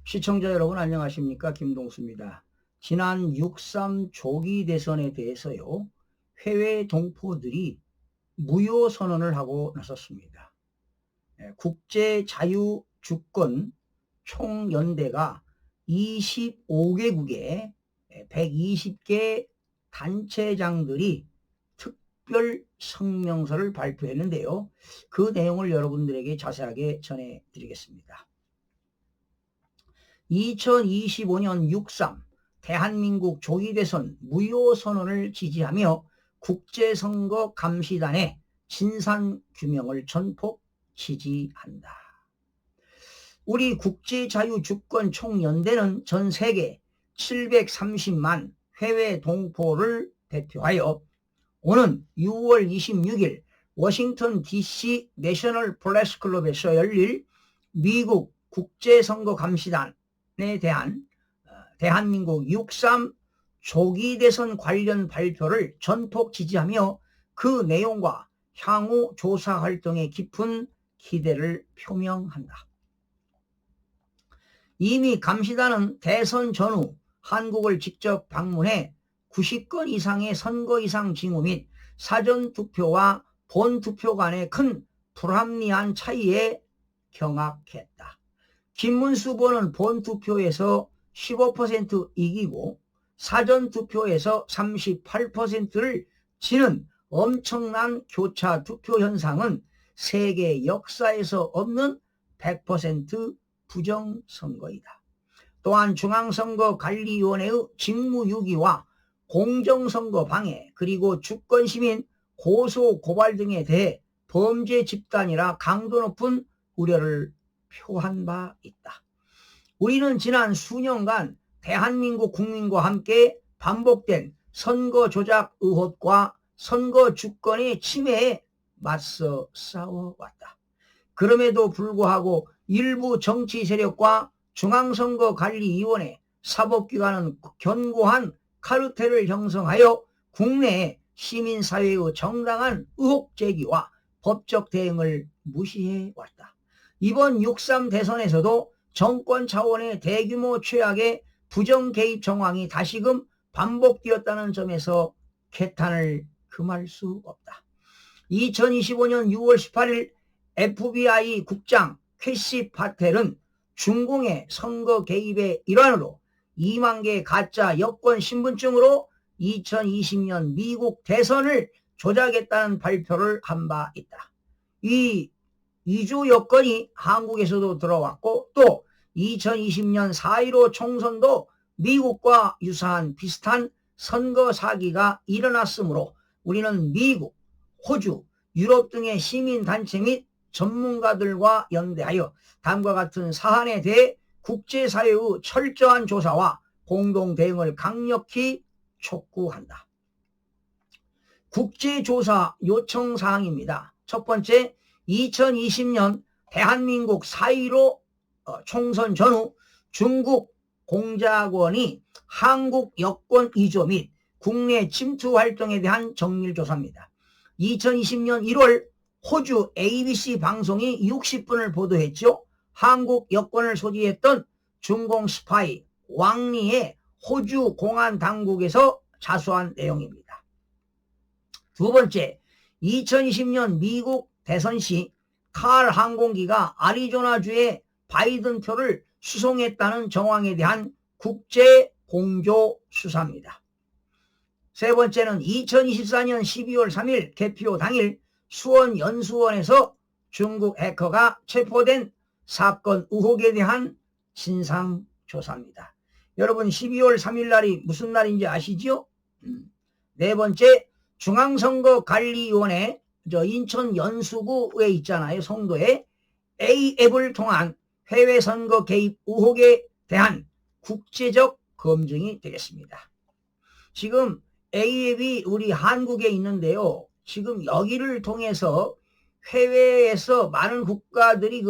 시청자 여러분 안녕하십니까? 김동수입니다. 지난 6.3 조기 대선에 대해서요. 해외 동포들이 무효 선언을 하고 나섰습니다. 국제자유주권 총연대가 25개국의 120개 단체장들이 특별 성명서를 발표했는데요. 그 내용을 여러분들에게 자세하게 전해드리겠습니다. 2025년 6.3 대한민국 조기대선 무효선언을 지지하며 국제선거감시단의 진상규명을 전폭 지지한다. 우리 국제자유주권 총연대는 전 세계 730만 해외 동포를 대표하여 오는 6월 26일 워싱턴 DC 내셔널 프레스 클럽에서 열릴 미국 국제선거감시단에 대한 대한민국 6.3 조기 대선 관련 발표를 전폭 지지하며 그 내용과 향후 조사 활동에 깊은 기대를 표명한다. 이미 감시단은 대선 전후 한국을 직접 방문해 90건 이상의 선거 이상 징후 및 사전투표와 본투표 간의 큰 불합리한 차이에 경악했다. 김문수 후보는 본투표에서 15% 이기고 사전투표에서 38%를 지는 엄청난 교차 투표 현상은 세계 역사에서 없는 100% 부정선거이다. 또한 중앙선거관리위원회의 직무유기와 공정선거 방해 그리고 주권시민 고소 고발 등에 대해 범죄 집단이라 강도 높은 우려를 표한 바 있다. 우리는 지난 수년간 대한민국 국민과 함께 반복된 선거 조작 의혹과 선거 주권의 침해에 맞서 싸워왔다. 그럼에도 불구하고 일부 정치 세력과 중앙선거관리위원회 사법기관은 견고한 카르텔을 형성하여 국내 시민사회의 정당한 의혹 제기와 법적 대응을 무시해왔다. 이번 6.3 대선에서도 정권 차원의 대규모 최악의 부정 개입 정황이 다시금 반복되었다는 점에서 개탄을 금할 수 없다. 2025년 6월 18일 FBI 국장 캐시 파텔은 중공의 선거 개입의 일환으로 2만 개 가짜 여권 신분증으로 2020년 미국 대선을 조작했다는 발표를 한 바 있다. 이 위조 여권이 한국에서도 들어왔고 또 2020년 4.15 총선도 미국과 유사한 비슷한 선거 사기가 일어났으므로 우리는 미국, 호주, 유럽 등의 시민단체 및 전문가들과 연대하여 다음과 같은 사안에 대해 국제사회의 철저한 조사와 공동 대응을 강력히 촉구한다. 국제조사 요청사항입니다. 첫 번째, 2020년 대한민국 4.15 총선 전후 중국 공작원이 한국 여권 위조 및 국내 침투 활동에 대한 정밀조사입니다. 2020년 1월 호주 ABC 방송이 60분을 보도했죠. 한국 여권을 소지했던 중공 스파이 왕리의 호주 공안 당국에서 자수한 내용입니다. 두 번째, 2020년 미국 대선 시 칼 항공기가 아리조나주의 바이든 표를 수송했다는 정황에 대한 국제 공조 수사입니다. 세 번째는 2024년 12월 3일 개표 당일 수원 연수원에서 중국 해커가 체포된 사건 의혹에 대한 진상조사입니다. 여러분 12월 3일 날이 무슨 날인지 아시죠? 네 번째, 중앙선거관리위원회 인천 연수구에 있잖아요. 송도에 A앱을 통한 해외선거 개입 의혹에 대한 국제적 검증이 되겠습니다. 지금 A앱이 우리 한국에 있는데요. 지금 여기를 통해서 해외에서 많은 국가들이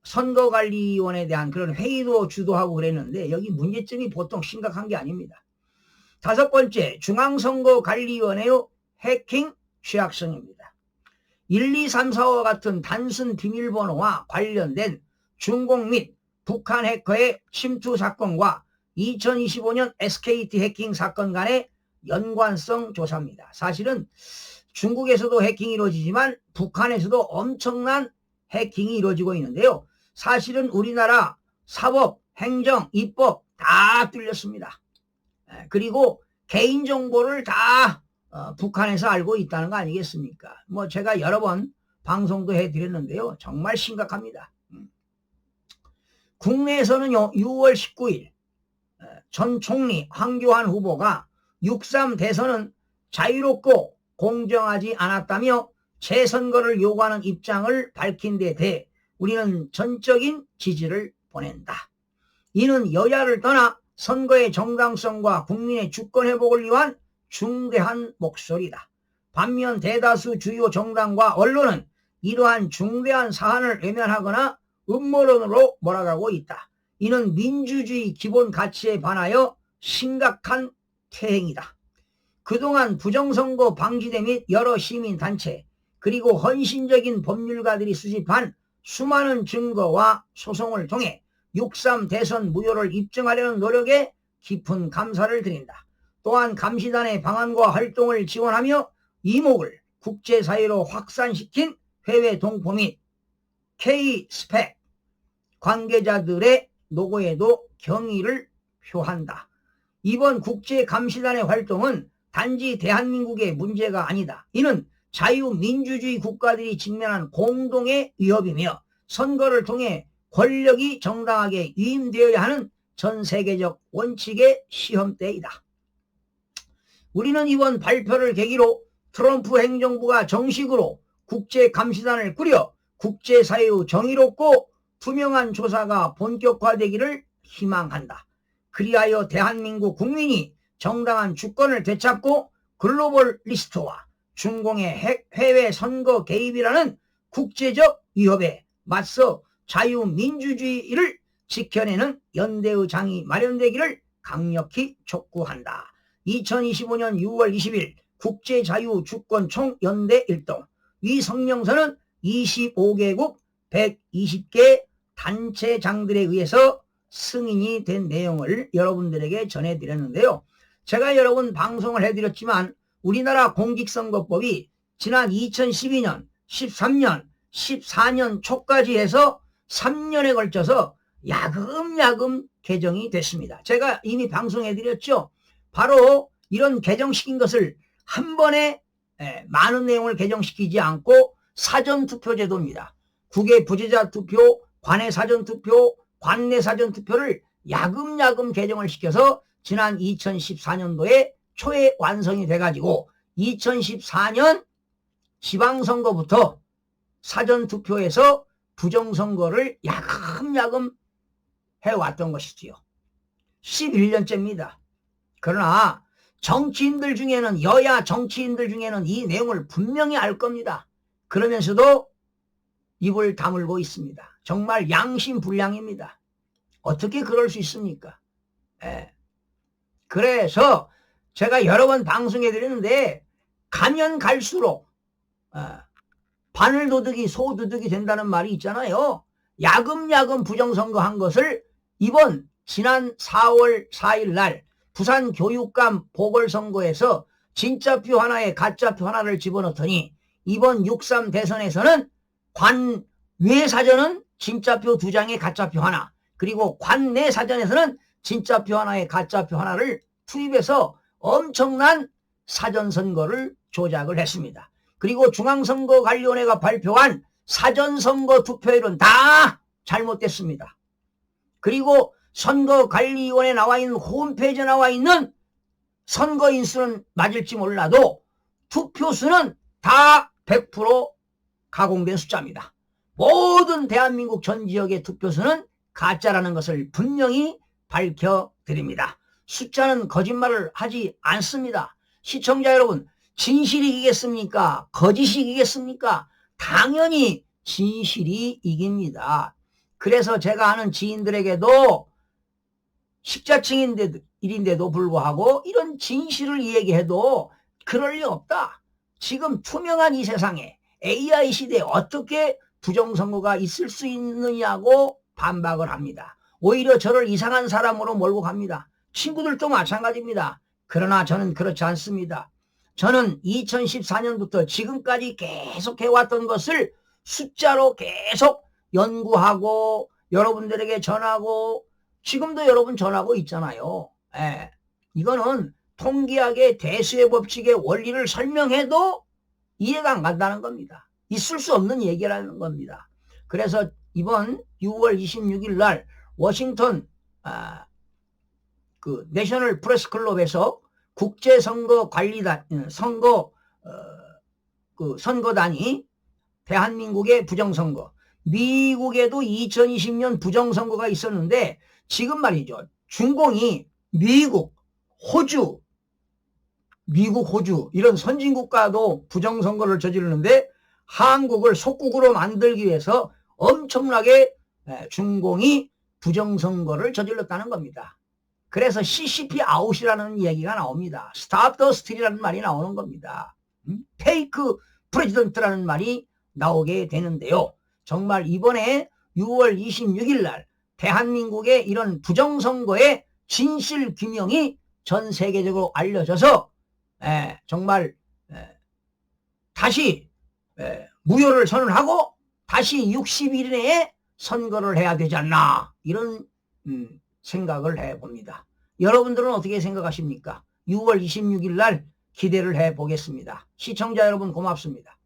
선거관리위원회에 대한 그런 회의도 주도하고 그랬는데 여기 문제점이 보통 심각한 게 아닙니다. 다섯 번째, 중앙선거관리위원회의 해킹 취약성입니다. 1, 2, 3, 4와 같은 단순 비밀번호와 관련된 중공 및 북한 해커의 침투 사건과 2025년 SKT 해킹 사건 간의 연관성 조사입니다. 사실은 중국에서도 해킹이 이루어지지만 북한에서도 엄청난 해킹이 이루어지고 있는데요. 사실은 우리나라 사법, 행정, 입법 다 뚫렸습니다. 그리고 개인정보를 다 북한에서 알고 있다는 거 아니겠습니까? 뭐 제가 여러 번 방송도 해드렸는데요. 정말 심각합니다. 국내에서는요, 6월 19일 전 총리 황교안 후보가 6.3 대선은 자유롭고 공정하지 않았다며 재선거를 요구하는 입장을 밝힌 데 대해 우리는 전적인 지지를 보낸다. 이는 여야를 떠나 선거의 정당성과 국민의 주권 회복을 위한 중대한 목소리다. 반면 대다수 주요 정당과 언론은 이러한 중대한 사안을 외면하거나 음모론으로 몰아가고 있다. 이는 민주주의 기본 가치에 반하여 심각한 퇴행이다. 그동안 부정선거 방지대 및 여러 시민단체 그리고 헌신적인 법률가들이 수집한 수많은 증거와 소송을 통해 6.3 대선 무효를 입증하려는 노력에 깊은 감사를 드린다. 또한 감시단의 방안과 활동을 지원하며 이목을 국제사회로 확산시킨 해외 동포 및 K-스펙 관계자들의 노고에도 경의를 표한다. 이번 국제감시단의 활동은 단지 대한민국의 문제가 아니다. 이는 자유민주주의 국가들이 직면한 공동의 위협이며 선거를 통해 권력이 정당하게 위임되어야 하는 전 세계적 원칙의 시험대이다. 우리는 이번 발표를 계기로 트럼프 행정부가 정식으로 국제감시단을 꾸려 국제사회의 정의롭고 투명한 조사가 본격화되기를 희망한다. 그리하여 대한민국 국민이 정당한 주권을 되찾고 글로벌 리스트와 중공의 해외 선거 개입이라는 국제적 위협에 맞서 자유민주주의를 지켜내는 연대의 장이 마련되기를 강력히 촉구한다. 2025년 6월 20일 국제자유주권총연대 일동. 이 성명서는 25개국 120개 단체장들에 의해서 승인이 된 내용을 여러분들에게 전해드렸는데요. 제가 여러 번 방송을 해드렸지만 우리나라 공직선거법이 지난 2012년, 13년, 14년 초까지 해서 3년에 걸쳐서 야금야금 개정이 됐습니다. 제가 이미 방송해드렸죠. 바로 이런 개정시킨 것을 한 번에 많은 내용을 개정시키지 않고 사전투표제도입니다. 국외 부재자 투표, 관외 사전투표, 관내 사전투표를 야금야금 개정을 시켜서 지난 2014년도에 초에 완성이 돼가지고 2014년 지방선거부터 사전투표에서 부정선거를 야금야금 해왔던 것이지요. 11년째입니다. 그러나 정치인들 중에는 여야 정치인들 중에는 이 내용을 분명히 알 겁니다. 그러면서도 입을 다물고 있습니다. 정말 양심불량입니다. 어떻게 그럴 수 있습니까? 그래서 제가 여러 번 방송해 드렸는데 가면 갈수록 바늘도둑이 소도둑이 된다는 말이 있잖아요. 야금야금 부정선거 한 것을 이번 지난 4월 4일 날 부산 교육감 보궐선거에서 진짜표 하나에 가짜표 하나를 집어넣더니 이번 6.3 대선에서는 관외 사전은 진짜표 2장에 가짜표 하나, 그리고 관내 사전에서는 진짜표 하나에 가짜표 하나를 투입해서 엄청난 사전선거를 조작을 했습니다. 그리고 중앙선거관리위원회가 발표한 사전선거 투표율은 다 잘못됐습니다. 그리고 선거관리위원회에 나와 있는 홈페이지에 나와 있는 선거인 수는 맞을지 몰라도 투표수는 다 100% 가공된 숫자입니다. 모든 대한민국 전 지역의 투표수는 가짜라는 것을 분명히 밝혀드립니다. 숫자는 거짓말을 하지 않습니다. 시청자 여러분, 진실이 이기겠습니까? 거짓이 이기겠습니까? 당연히 진실이 이깁니다. 그래서 제가 아는 지인들에게도 식자층인데도 불구하고 이런 진실을 얘기해도 그럴 리 없다. 지금 투명한 이 세상에 AI 시대에 어떻게 부정선거가 있을 수 있느냐고 반박을 합니다. 오히려 저를 이상한 사람으로 몰고 갑니다. 친구들도 마찬가지입니다. 그러나 저는 그렇지 않습니다. 저는 2014년부터 지금까지 계속 해왔던 것을 숫자로 계속 연구하고 여러분들에게 전하고 지금도 여러분 전하고 있잖아요. 예. 이거는 통계학의 대수의 법칙의 원리를 설명해도 이해가 안 간다는 겁니다. 있을 수 없는 얘기라는 겁니다. 그래서 이번 6월 26일 날 워싱턴 그 내셔널 프레스 클럽에서 국제선거관리단 선거단이 대한민국의 부정선거, 미국에도 2020년 부정선거가 있었는데 지금 말이죠. 중공이 미국, 호주 이런 선진국가도 부정선거를 저지르는데 한국을 속국으로 만들기 위해서 엄청나게 중공이 부정선거를 저질렀다는 겁니다. 그래서 CCP 아웃이라는 얘기가 나옵니다. Stop the steal이라는 말이 나오는 겁니다. 페이크 프레지던트라는 말이 나오게 되는데요. 정말 이번에 6월 26일 날 대한민국의 이런 부정선거의 진실 규명이 전 세계적으로 알려져서 정말 다시 무효를 선언하고 다시 60일 내에 선거를 해야 되지 않나 이런 생각을 해봅니다. 여러분들은 어떻게 생각하십니까? 6월 26일 날 기대를 해보겠습니다. 시청자 여러분 고맙습니다.